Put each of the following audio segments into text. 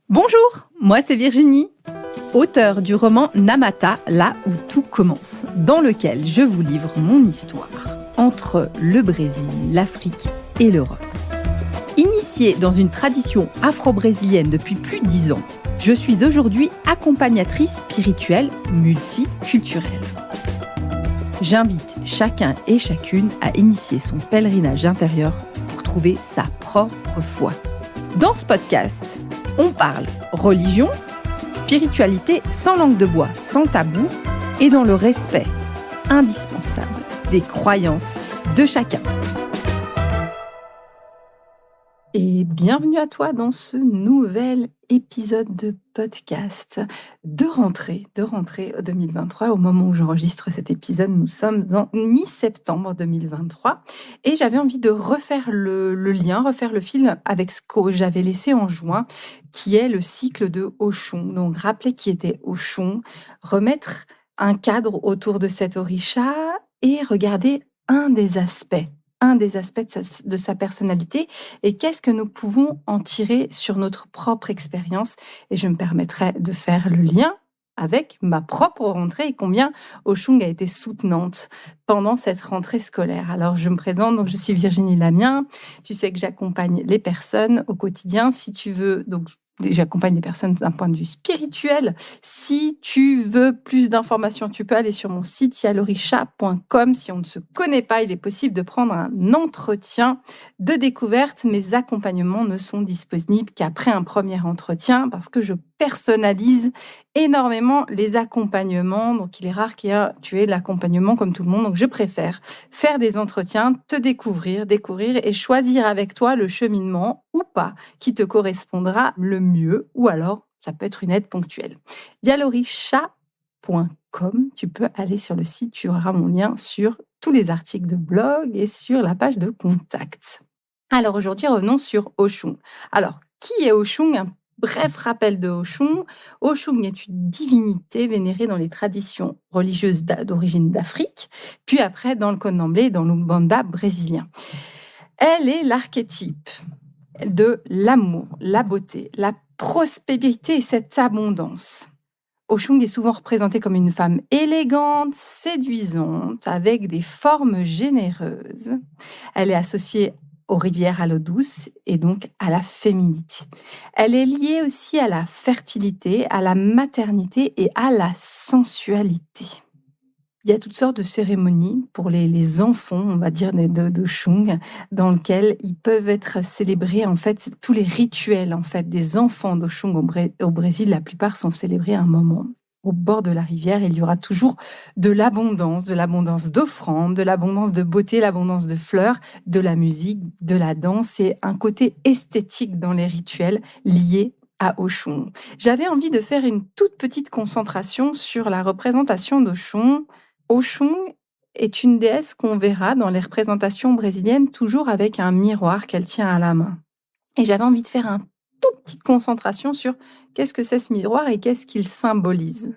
Bonjour, moi c'est Virginie, auteure du roman Namata, là où tout commence, dans lequel je vous livre mon histoire entre le Brésil, l'Afrique et l'Europe. Initiée dans une tradition afro-brésilienne depuis plus de 10 ans, je suis aujourd'hui accompagnatrice spirituelle multiculturelle. J'invite chacun et chacune à initier son pèlerinage intérieur pour trouver sa propre foi. Dans ce podcast, on parle religion, spiritualité sans langue de bois, sans tabou et dans le respect indispensable des croyances de chacun. Et bienvenue à toi dans ce nouvel épisode de podcast de rentrée 2023. Au moment où j'enregistre cet épisode, nous sommes en mi-septembre 2023 et j'avais envie de refaire le lien, refaire le fil avec ce que j'avais laissé en juin, qui est le cycle de Oshun. Donc rappeler qui était Oshun, remettre un cadre autour de cet orisha et regarder un des aspects de sa personnalité et qu'est-ce que nous pouvons en tirer sur notre propre expérience. Et je me permettrai de faire le lien avec ma propre rentrée et combien Oshun a été soutenante pendant cette rentrée scolaire. Alors, je me présente, donc je suis Virginie Lamien. Tu sais que j'accompagne les personnes au quotidien. Si tu veux, donc j'accompagne les personnes d'un point de vue spirituel. Si tu veux plus d'informations, tu peux aller sur mon site yalorisha.com. Si on ne se connaît pas, il est possible de prendre un entretien de découverte. Mes accompagnements ne sont disponibles qu'après un premier entretien parce que je personnalise énormément les accompagnements. Donc, il est rare tu aies de l'accompagnement comme tout le monde. Donc, je préfère faire des entretiens, te découvrir et choisir avec toi le cheminement ou pas qui te correspondra le mieux. Ou alors, ça peut être une aide ponctuelle. yalorisha.com, tu peux aller sur le site, tu auras mon lien sur tous les articles de blog et sur la page de contact. Alors, aujourd'hui, revenons sur Oshun. Alors, qui est Oshun ? Bref rappel de Oshun. Oshun est une divinité vénérée dans les traditions religieuses d'origine d'Afrique, puis après dans le Candomblé et dans l'Umbanda brésilien. Elle est l'archétype de l'amour, la beauté, la prospérité et cette abondance. Oshun est souvent représentée comme une femme élégante, séduisante, avec des formes généreuses. Elle est associée aux rivières à l'eau douce et donc à la féminité. Elle est liée aussi à la fertilité, à la maternité et à la sensualité. Il y a toutes sortes de cérémonies pour les enfants, on va dire, d'Oshun, dans lesquelles ils peuvent être célébrés, en fait, tous les rituels, en fait, des enfants d'Oshun au Brésil, la plupart sont célébrés à un moment. Au bord de la rivière, il y aura toujours de l'abondance d'offrandes, de l'abondance de beauté, l'abondance de fleurs, de la musique, de la danse et un côté esthétique dans les rituels liés à Oshun. J'avais envie de faire une toute petite concentration sur la représentation d'Oshun. Oshun est une déesse qu'on verra dans les représentations brésiliennes toujours avec un miroir qu'elle tient à la main. Et j'avais envie de faire une toute petite concentration sur qu'est-ce que c'est ce miroir et qu'est-ce qu'il symbolise.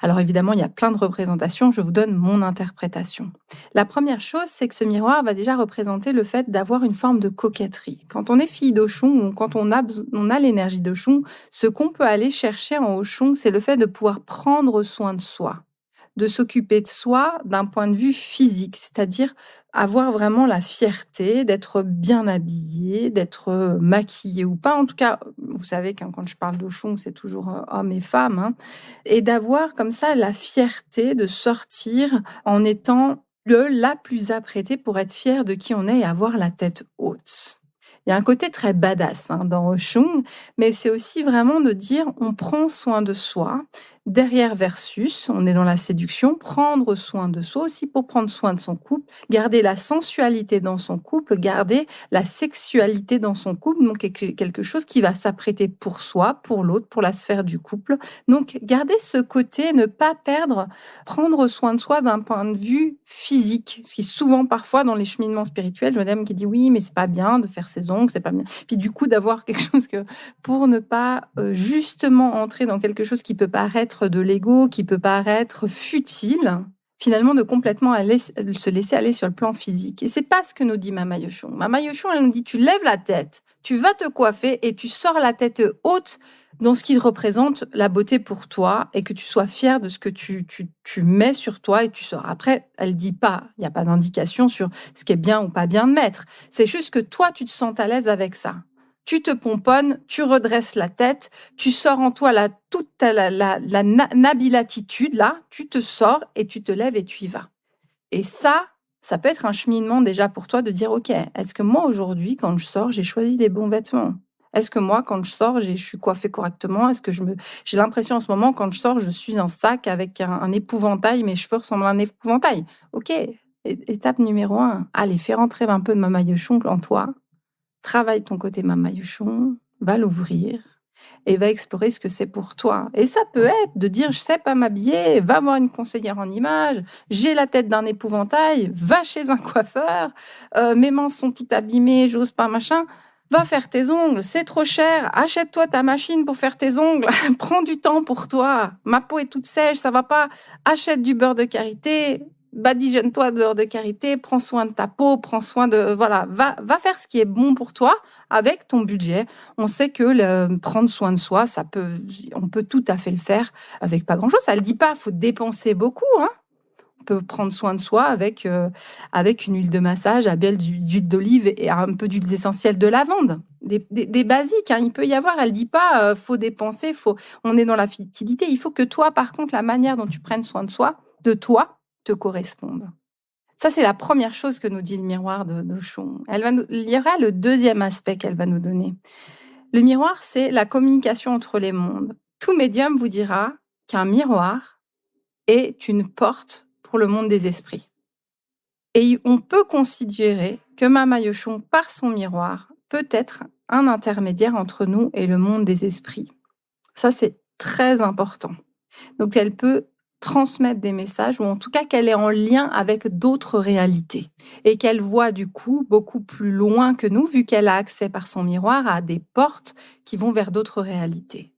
Alors évidemment, il y a plein de représentations, je vous donne mon interprétation. La première chose, c'est que ce miroir va déjà représenter le fait d'avoir une forme de coquetterie. Quand on est fille d'Oshun ou quand on a l'énergie d'Oshun, ce qu'on peut aller chercher en Oshun, c'est le fait de pouvoir prendre soin de soi, de s'occuper de soi d'un point de vue physique, c'est-à-dire avoir vraiment la fierté d'être bien habillé, d'être maquillé ou pas. En tout cas, vous savez que quand je parle d'Oshun, c'est toujours hommes et femmes, hein, et d'avoir comme ça la fierté de sortir en étant la plus apprêtée pour être fière de qui on est et avoir la tête haute. Il y a un côté très badass dans Oshun, mais c'est aussi vraiment de dire on prend soin de soi. Derrière versus, on est dans la séduction, prendre soin de soi aussi pour prendre soin de son couple, garder la sensualité dans son couple, garder la sexualité dans son couple, donc quelque chose qui va s'apprêter pour soi, pour l'autre, pour la sphère du couple. Donc garder ce côté, ne pas perdre, prendre soin de soi d'un point de vue physique, ce qui est souvent parfois dans les cheminements spirituels, madame qui dit oui mais c'est pas bien de faire ses ongles, c'est pas bien. Puis du coup d'avoir quelque chose que pour ne pas justement entrer dans quelque chose qui peut paraître de l'ego, qui peut paraître futile, finalement de complètement se laisser aller sur le plan physique. Et c'est pas ce que nous dit Mama Oshun. Mama Oshun, elle nous dit tu lèves la tête, Tu vas te coiffer et tu sors la tête haute dans ce qui représente la beauté pour toi et que tu sois fière de ce que tu mets sur toi et tu sors. Après, elle dit pas, il n'y a pas d'indication sur ce qui est bien ou pas bien de mettre. C'est juste que toi, tu te sens à l'aise avec ça. Tu te pomponnes, tu redresses la tête, tu sors en toi toute la nabile attitude, là, tu te sors et tu te lèves et tu y vas. Et ça peut être un cheminement déjà pour toi de dire: «OK, est-ce que moi aujourd'hui quand je sors, j'ai choisi les bons vêtements? Est-ce que moi quand je sors, je suis coiffée correctement? Est-ce que j'ai l'impression en ce moment quand je sors, je suis un sac avec un épouvantail, mes cheveux ressemblent à un épouvantail?» OK, étape numéro 1, allez, fais rentrer un peu de mamayochon en toi, travaille ton côté mamayochon, va l'ouvrir et va explorer ce que c'est pour toi. Et ça peut être de dire: «Je sais pas m'habiller», va voir une conseillère en images. «J'ai la tête d'un épouvantail», va chez un coiffeur. «Mes mains sont toutes abîmées, j'ose pas machin». Va faire tes ongles, c'est trop cher. Achète-toi ta machine pour faire tes ongles. Prends du temps pour toi. Ma peau est toute sèche, ça va pas. Achète du beurre de karité. Badigeonne-toi de beurre de karité. Prends soin de ta peau. Prends soin de voilà. Va faire ce qui est bon pour toi avec ton budget. On sait que prendre soin de soi, on peut tout à fait le faire avec pas grand-chose. Ça le dit pas, faut dépenser beaucoup, hein. On peut prendre soin de soi avec une huile de massage à base d'huile d'olive et un peu d'huile essentielle de lavande. Des basiques, hein, il peut y avoir. Elle dit pas, faut dépenser, on est dans la futilité. Il faut que toi, par contre, la manière dont tu prennes soin de toi, te corresponde. Ça, c'est la première chose que nous dit le miroir d'Auchon. Il y aura le deuxième aspect qu'elle va nous donner. Le miroir, c'est la communication entre les mondes. Tout médium vous dira qu'un miroir est une porte pour le monde des esprits. Et on peut considérer que Mama Yochon, par son miroir, peut être un intermédiaire entre nous et le monde des esprits. Ça, c'est très important. Donc, elle peut transmettre des messages, ou en tout cas qu'elle est en lien avec d'autres réalités et qu'elle voit du coup beaucoup plus loin que nous, vu qu'elle a accès par son miroir à des portes qui vont vers d'autres réalités.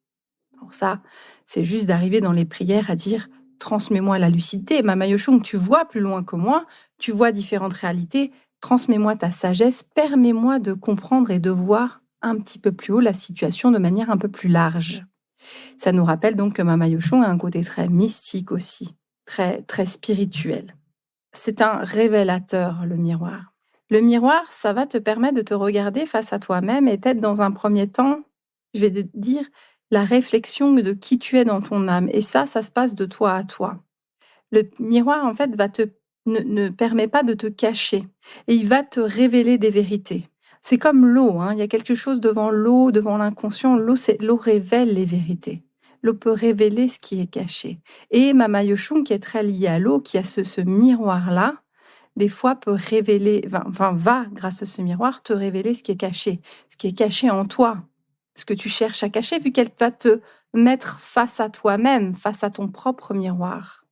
Alors ça, c'est juste d'arriver dans les prières à dire: transmets-moi la lucidité. Mama Yochon, tu vois plus loin que moi, tu vois différentes réalités, transmets-moi ta sagesse, permets-moi de comprendre et de voir un petit peu plus haut la situation de manière un peu plus large. Ça nous rappelle donc que Mama Yochon a un côté très mystique aussi, très, très spirituel. C'est un révélateur, le miroir. Le miroir, ça va te permettre de te regarder face à toi-même et peut-être dans un premier temps, je vais te dire, la réflexion de qui tu es dans ton âme. Et ça se passe de toi à toi. Le miroir, en fait, ne permet pas de te cacher et il va te révéler des vérités. C'est comme l'eau, hein. Il y a quelque chose devant l'eau, devant l'inconscient. L'eau révèle les vérités. L'eau peut révéler ce qui est caché. Et Mama Yochon, qui est très liée à l'eau, qui a ce miroir-là, des fois peut révéler, va, grâce à ce miroir, te révéler ce qui est caché en toi, ce que tu cherches à cacher, vu qu'elle va te mettre face à toi-même, face à ton propre miroir.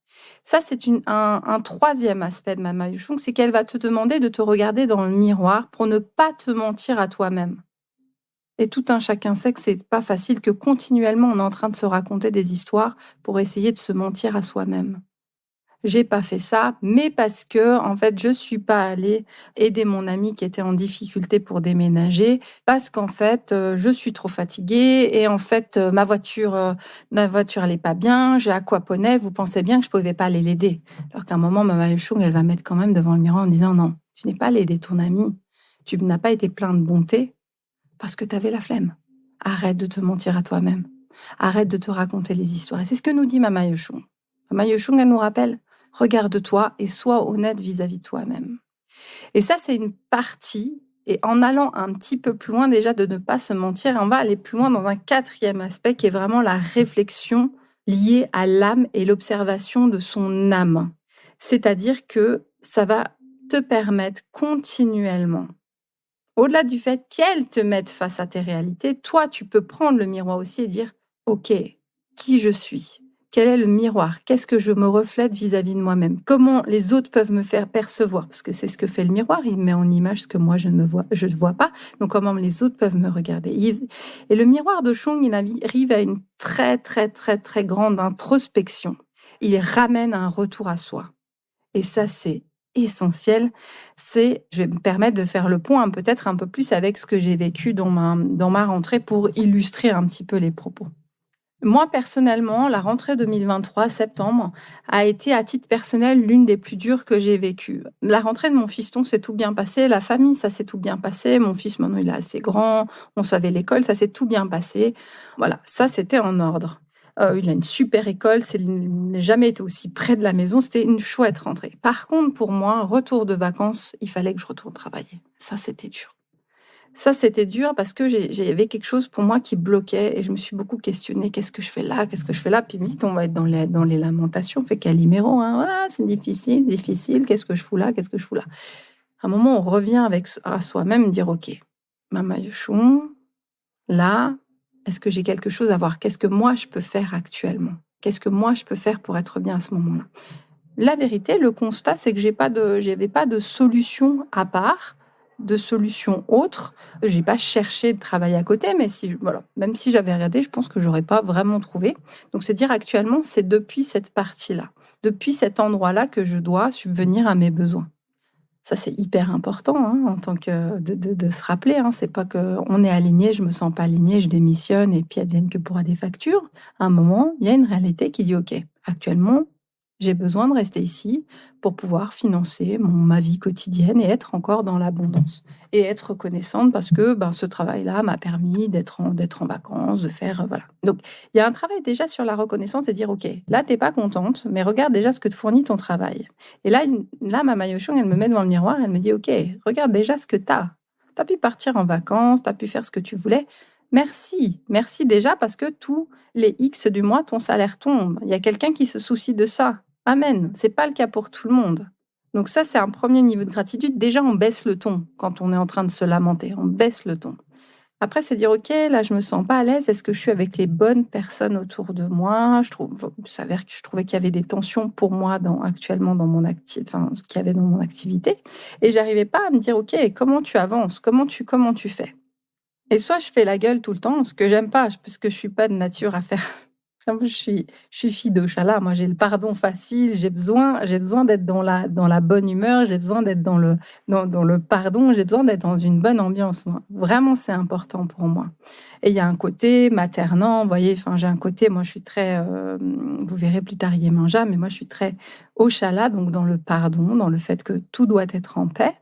Ça, c'est un troisième aspect de Mama Yochon, c'est qu'elle va te demander de te regarder dans le miroir pour ne pas te mentir à toi-même. Et tout un chacun sait que c'est pas facile, que continuellement on est en train de se raconter des histoires pour essayer de se mentir à soi-même. J'ai pas fait ça, mais parce que, en fait, je suis pas allée aider mon ami qui était en difficulté pour déménager, parce qu'en fait, je suis trop fatiguée et en fait, ma voiture elle est pas bien, j'ai aquaponé, vous pensez bien que je pouvais pas aller l'aider. Alors qu'à un moment, Mama Yochon, elle va mettre quand même devant le miroir en disant: «Non, tu n'es pas allée aider ton ami. Tu n'as pas été plein de bonté parce que tu avais la flemme. Arrête de te mentir à toi-même. Arrête de te raconter les histoires». Et c'est ce que nous dit Mama Yochon. Mama Yochon, elle nous rappelle: regarde-toi et sois honnête vis-à-vis de toi-même. Et ça, c'est une partie. Et en allant un petit peu plus loin, déjà, de ne pas se mentir, on va aller plus loin dans un quatrième aspect qui est vraiment la réflexion liée à l'âme et l'observation de son âme. C'est-à-dire que ça va te permettre continuellement, au-delà du fait qu'elle te mette face à tes réalités, toi, tu peux prendre le miroir aussi et dire: «OK, qui je suis? Quel est le miroir? Qu'est-ce que je me reflète vis-à-vis de moi-même? Comment les autres peuvent me faire percevoir?» Parce que c'est ce que fait le miroir, il met en image ce que moi je ne vois pas, donc comment les autres peuvent me regarder? Et le miroir de Chong, il arrive à une très, très, très, très grande introspection. Il ramène un retour à soi et ça, c'est essentiel, c'est je vais me permettre de faire le point peut-être un peu plus avec ce que j'ai vécu dans ma rentrée pour illustrer un petit peu les propos. Moi, personnellement, la rentrée 2023, septembre, a été, à titre personnel, l'une des plus dures que j'ai vécues. La rentrée de mon fiston s'est tout bien passé, la famille, ça s'est tout bien passé. Mon fils, maintenant, il est assez grand, on savait l'école, ça s'est tout bien passé. Voilà, ça, c'était en ordre. Il a une super école, il n'a jamais été aussi près de la maison, c'était une chouette rentrée. Par contre, pour moi, retour de vacances, il fallait que je retourne travailler. Ça, c'était dur. Ça, c'était dur parce que j'avais quelque chose pour moi qui bloquait et je me suis beaucoup questionnée: «Qu'est-ce que je fais là? Qu'est-ce que je fais là?» Puis vite, on va être dans les lamentations, on fait Calimero, hein: «Ah, c'est difficile, difficile, qu'est-ce que je fous là? Qu'est-ce que je fous là?» À un moment, on revient à soi-même, dire: «OK, ma Majuchon, là, est-ce que j'ai quelque chose à voir? Qu'est-ce que moi je peux faire actuellement? Qu'est-ce que moi je peux faire pour être bien à ce moment-là?» La vérité, le constat, c'est que j'avais pas de solution à part, de solution autre. J'ai pas cherché de travail à côté, mais si voilà, même si j'avais regardé, je pense que j'aurais pas vraiment trouvé. Donc c'est dire actuellement, c'est depuis cette partie-là, depuis cet endroit-là que je dois subvenir à mes besoins. Ça, c'est hyper important, hein, en tant que de se rappeler, hein. C'est pas qu'on est aligné, je me sens pas alignée, je démissionne et puis advienne que pourra des factures. À un moment, il y a une réalité qui dit: «OK, actuellement, j'ai besoin de rester ici pour pouvoir financer ma vie quotidienne et être encore dans l'abondance et être reconnaissante parce que, ben, ce travail-là m'a permis d'être en vacances, de faire, voilà». Donc il y a un travail déjà sur la reconnaissance et dire: «OK, là, tu es pas contente, mais regarde déjà ce que te fournit ton travail». Et là, ma Mayochong, elle me met devant le miroir, elle me dit: «OK, regarde déjà ce que tu as. Tu as pu partir en vacances, tu as pu faire ce que tu voulais. Merci, merci déjà parce que tous les X du mois, ton salaire tombe. Il y a quelqu'un qui se soucie de ça. Amen». C'est pas le cas pour tout le monde. Donc ça, c'est un premier niveau de gratitude. Déjà, on baisse le ton quand on est en train de se lamenter, on baisse le ton. Après, c'est dire: «OK, là, je me sens pas à l'aise. Est-ce que je suis avec les bonnes personnes autour de moi?» Il s'avère que je trouvais qu'il y avait des tensions pour moi actuellement dans ce qu'il y avait dans mon activité et j'arrivais pas à me dire: «OK, comment tu avances? Comment tu fais?» Et soit je fais la gueule tout le temps, ce que j'aime pas, parce que je suis pas de nature à faire. En plus, je suis fille d'Ochala. Moi, j'ai le pardon facile. J'ai besoin d'être dans la bonne humeur. J'ai besoin d'être dans le pardon. J'ai besoin d'être dans une bonne ambiance, moi. Vraiment, c'est important pour moi. Et il y a un côté maternant, vous voyez, enfin, j'ai un côté, moi, je suis très, vous verrez plus tard Yemanja, mais moi, je suis très Ochala, donc dans le pardon, dans le fait que tout doit être en paix.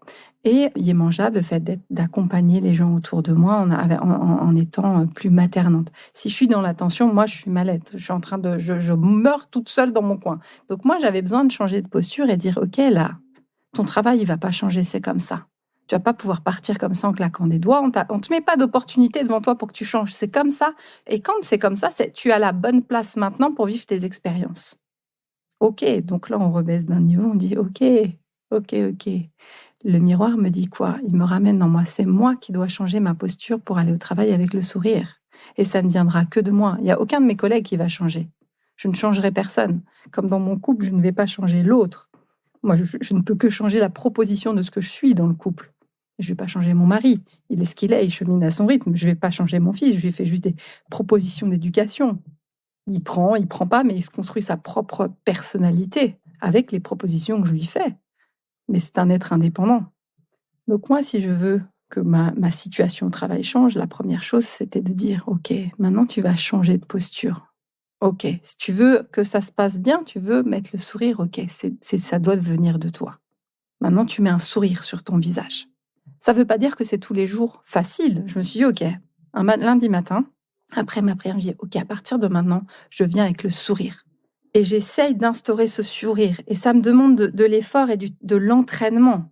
Et Yemanja, le fait d'accompagner les gens autour de moi en étant plus maternante. Si je suis dans l'attention, moi, je suis mal-être. Je suis en train je meurs toute seule dans mon coin. Donc moi, j'avais besoin de changer de posture et dire: «OK, là, ton travail, il va pas changer, c'est comme ça. Tu vas pas pouvoir partir comme ça en claquant des doigts. On te met pas d'opportunité devant toi pour que tu changes. C'est comme ça et quand c'est comme ça, tu as la bonne place maintenant pour vivre tes expériences». OK, donc là, on rebaisse d'un niveau, on dit: «OK, OK, OK». Le miroir me dit quoi? Il me ramène dans moi. C'est moi qui dois changer ma posture pour aller au travail avec le sourire et ça ne viendra que de moi. Il y a aucun de mes collègues qui va changer. Je ne changerai personne. Comme dans mon couple, je ne vais pas changer l'autre. Moi, je ne peux que changer la proposition de ce que je suis dans le couple. Je ne vais pas changer mon mari. Il est ce qu'il est, il chemine à son rythme. Je ne vais pas changer mon fils. Je lui fais juste des propositions d'éducation. Il prend pas, mais il se construit sa propre personnalité avec les propositions que je lui fais. Mais c'est un être indépendant. Donc moi, si je veux que ma situation au travail change, la première chose, c'était de dire: «OK, maintenant tu vas changer de posture. OK, si tu veux que ça se passe bien, tu veux mettre le sourire, OK, ça doit venir de toi. Maintenant, tu mets un sourire sur ton visage». Ça ne veut pas dire que c'est tous les jours facile. Je me suis dit: «OK, lundi matin, après ma prière, je dis: "OK, à partir de maintenant, je viens avec le sourire"». Et j'essaye d'instaurer ce sourire et ça me demande de l'effort et de l'entraînement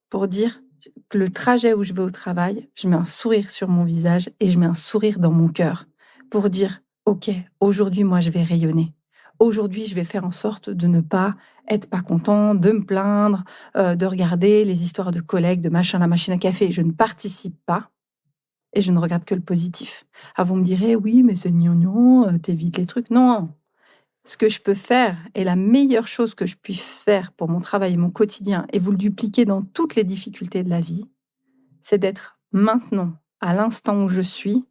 pour dire que le trajet où je vais au travail, je mets un sourire sur mon visage et je mets un sourire dans mon cœur pour dire: «OK, aujourd'hui, moi, je vais rayonner. Aujourd'hui, je vais faire en sorte de ne pas être pas content, de me plaindre, de regarder les histoires de collègues, de machin, la machine à café. Je ne participe pas et je ne regarde que le positif». Ah, vous me direz: «Oui, mais c'est gnangnan, tu les trucs». Non! Ce que je peux faire et la meilleure chose que je puisse faire pour mon travail et mon quotidien et vous le dupliquer dans toutes les difficultés de la vie, c'est d'être maintenant, à l'instant où je suis,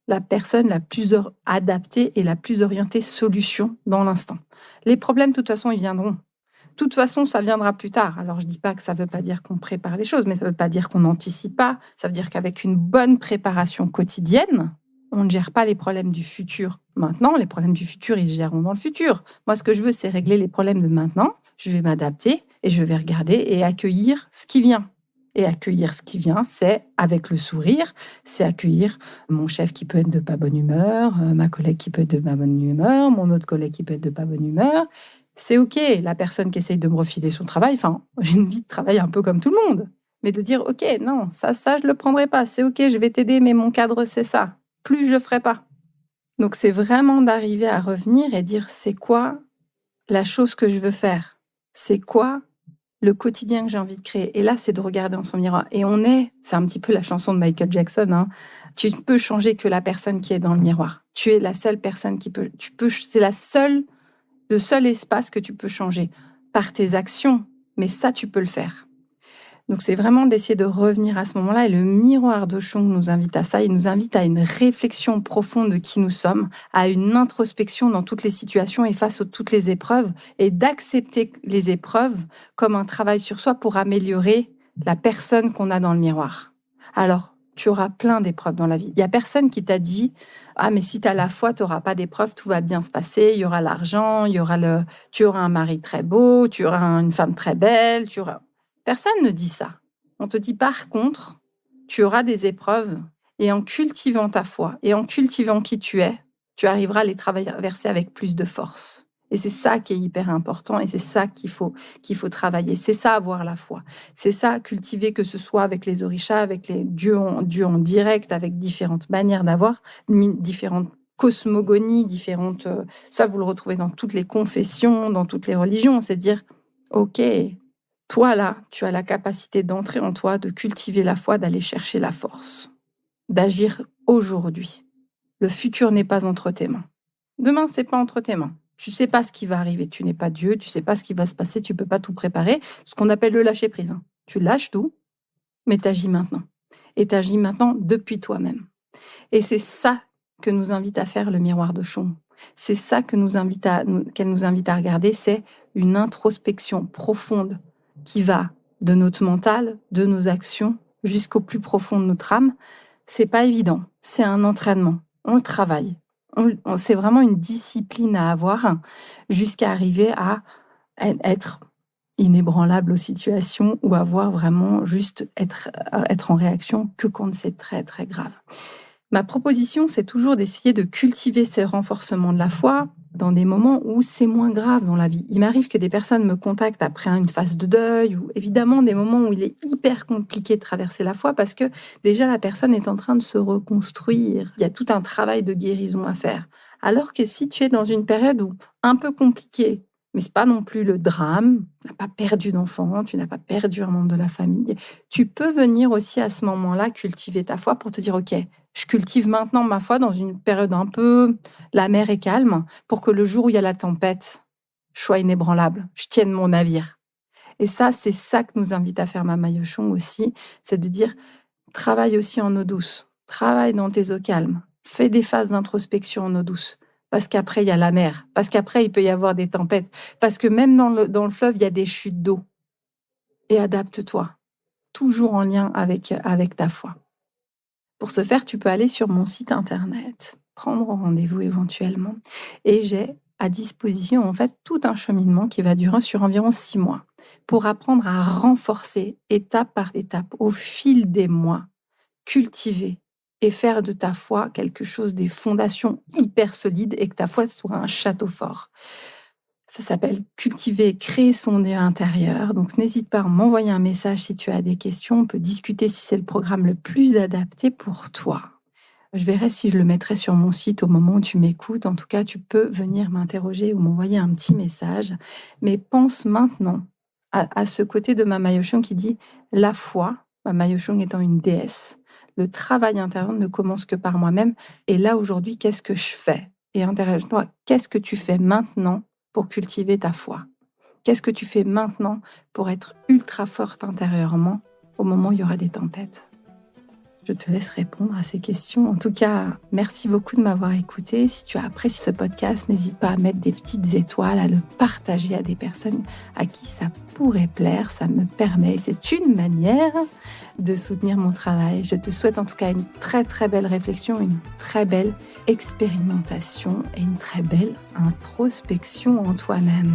la personne la plus adaptée et la plus orientée solution dans l'instant. Les problèmes, de toute façon, ils viendront. toute façon, ça viendra plus tard. Alors, je dis pas que ça veut pas dire qu'on prépare les choses, mais ça veut pas dire qu'on n'anticipe pas. Ça veut dire qu'avec une bonne préparation quotidienne, on ne gère pas les problèmes du futur maintenant. Les problèmes du futur, ils se géreront dans le futur. Moi, ce que je veux, c'est régler les problèmes de maintenant. Je vais m'adapter et je vais regarder et accueillir ce qui vient. Et accueillir ce qui vient, c'est avec le sourire, c'est accueillir mon chef qui peut être de pas bonne humeur, ma collègue qui peut être de pas bonne humeur, mon autre collègue qui peut être de pas bonne humeur. C'est OK, la personne qui essaye de me refiler son travail, enfin, j'ai une vie de travail un peu comme tout le monde. Mais de dire, OK, non, ça, je le prendrai pas. C'est OK, je vais t'aider, mais mon cadre, c'est ça. Plus, je le ferai pas. Donc, c'est vraiment d'arriver à revenir et dire, c'est quoi la chose que je veux faire? C'est quoi le quotidien que j'ai envie de créer? Et là, c'est de regarder dans son miroir. Et c'est un petit peu la chanson de Michael Jackson, hein. Tu ne peux changer que la personne qui est dans le miroir. Tu es la seule personne c'est le seul espace que tu peux changer par tes actions. Mais ça, tu peux le faire. Donc, c'est vraiment d'essayer de revenir à ce moment-là. Et le miroir d'Oshun nous invite à ça. Il nous invite à une réflexion profonde de qui nous sommes, à une introspection dans toutes les situations et face à toutes les épreuves, et d'accepter les épreuves comme un travail sur soi pour améliorer la personne qu'on a dans le miroir. Alors, tu auras plein d'épreuves dans la vie. Il n'y a personne qui t'a dit « Ah, mais si tu as la foi, tu n'auras pas d'épreuves, tout va bien se passer, il y aura l'argent, tu auras un mari très beau, tu auras une femme très belle, tu auras... » Personne ne dit ça. On te dit par contre, tu auras des épreuves et en cultivant ta foi et en cultivant qui tu es, tu arriveras à les traverser avec plus de force. Et c'est ça qui est hyper important et c'est ça qu'il faut travailler. C'est ça avoir la foi. C'est ça cultiver, que ce soit avec les orishas, avec les dieux en direct, avec différentes manières d'avoir, différentes cosmogonies, différentes... ça, vous le retrouvez dans toutes les confessions, dans toutes les religions. C'est dire, OK, toi, là, tu as la capacité d'entrer en toi, de cultiver la foi, d'aller chercher la force, d'agir aujourd'hui. Le futur n'est pas entre tes mains. Demain, c'est pas entre tes mains. Tu sais pas ce qui va arriver. Tu n'es pas Dieu. Tu sais pas ce qui va se passer. Tu peux pas tout préparer. Ce qu'on appelle le lâcher prise. Hein. Tu lâches tout, mais tu agis maintenant. Et tu agis maintenant depuis toi-même. Et c'est ça que nous invite à faire le miroir d'Oshun. C'est ça qu'elle nous invite à regarder. C'est une introspection profonde qui va de notre mental, de nos actions, jusqu'au plus profond de notre âme. C'est pas évident. C'est un entraînement. On le travaille. C'est vraiment une discipline à avoir jusqu'à arriver à être inébranlable aux situations ou avoir vraiment juste être en réaction que quand c'est très, très grave. Ma proposition, c'est toujours d'essayer de cultiver ces renforcements de la foi dans des moments où c'est moins grave dans la vie. Il m'arrive que des personnes me contactent après une phase de deuil ou évidemment des moments où il est hyper compliqué de traverser la foi parce que déjà la personne est en train de se reconstruire. Il y a tout un travail de guérison à faire. Alors que si tu es dans une période où un peu compliquée, mais c'est pas non plus le drame, tu n'as pas perdu d'enfant, tu n'as pas perdu un membre de la famille, tu peux venir aussi à ce moment-là cultiver ta foi pour te dire « Ok, je cultive maintenant ma foi dans une période un peu... La mer est calme pour que le jour où il y a la tempête, je sois inébranlable, je tienne mon navire. » Et ça, c'est ça que nous invite à faire Mama Yoshong aussi, c'est de dire travaille aussi en eau douce, travaille dans tes eaux calmes, fais des phases d'introspection en eau douce. Parce qu'après, il y a la mer, parce qu'après, il peut y avoir des tempêtes, parce que même dans le fleuve, il y a des chutes d'eau. Et adapte-toi, toujours en lien avec ta foi. Pour ce faire, tu peux aller sur mon site internet, prendre rendez-vous éventuellement. Et j'ai à disposition, en fait, tout un cheminement qui va durer sur environ 6 mois pour apprendre à renforcer étape par étape, au fil des mois, cultiver et faire de ta foi quelque chose, des fondations hyper solides et que ta foi soit un château fort. Ça s'appelle cultiver et créer son Dieu intérieur. Donc, n'hésite pas à m'envoyer un message si tu as des questions. On peut discuter si c'est le programme le plus adapté pour toi. Je verrai si je le mettrai sur mon site au moment où tu m'écoutes. En tout cas, tu peux venir m'interroger ou m'envoyer un petit message. Mais pense maintenant à ce côté de Mama Yoshong qui dit la foi, Mama Yoshong étant une déesse. Le travail intérieur ne commence que par moi-même. Et là, aujourd'hui, qu'est-ce que je fais? Et interroge-toi, qu'est-ce que tu fais maintenant pour cultiver ta foi? Qu'est-ce que tu fais maintenant pour être ultra forte intérieurement au moment où il y aura des tempêtes? Je te laisse répondre à ces questions. En tout cas, merci beaucoup de m'avoir écouté. Si tu as apprécié ce podcast, n'hésite pas à mettre des petites étoiles, à le partager à des personnes à qui ça pourrait plaire. Ça me permet, c'est une manière de soutenir mon travail. Je te souhaite en tout cas une très très belle réflexion, une très belle expérimentation et une très belle introspection en toi-même.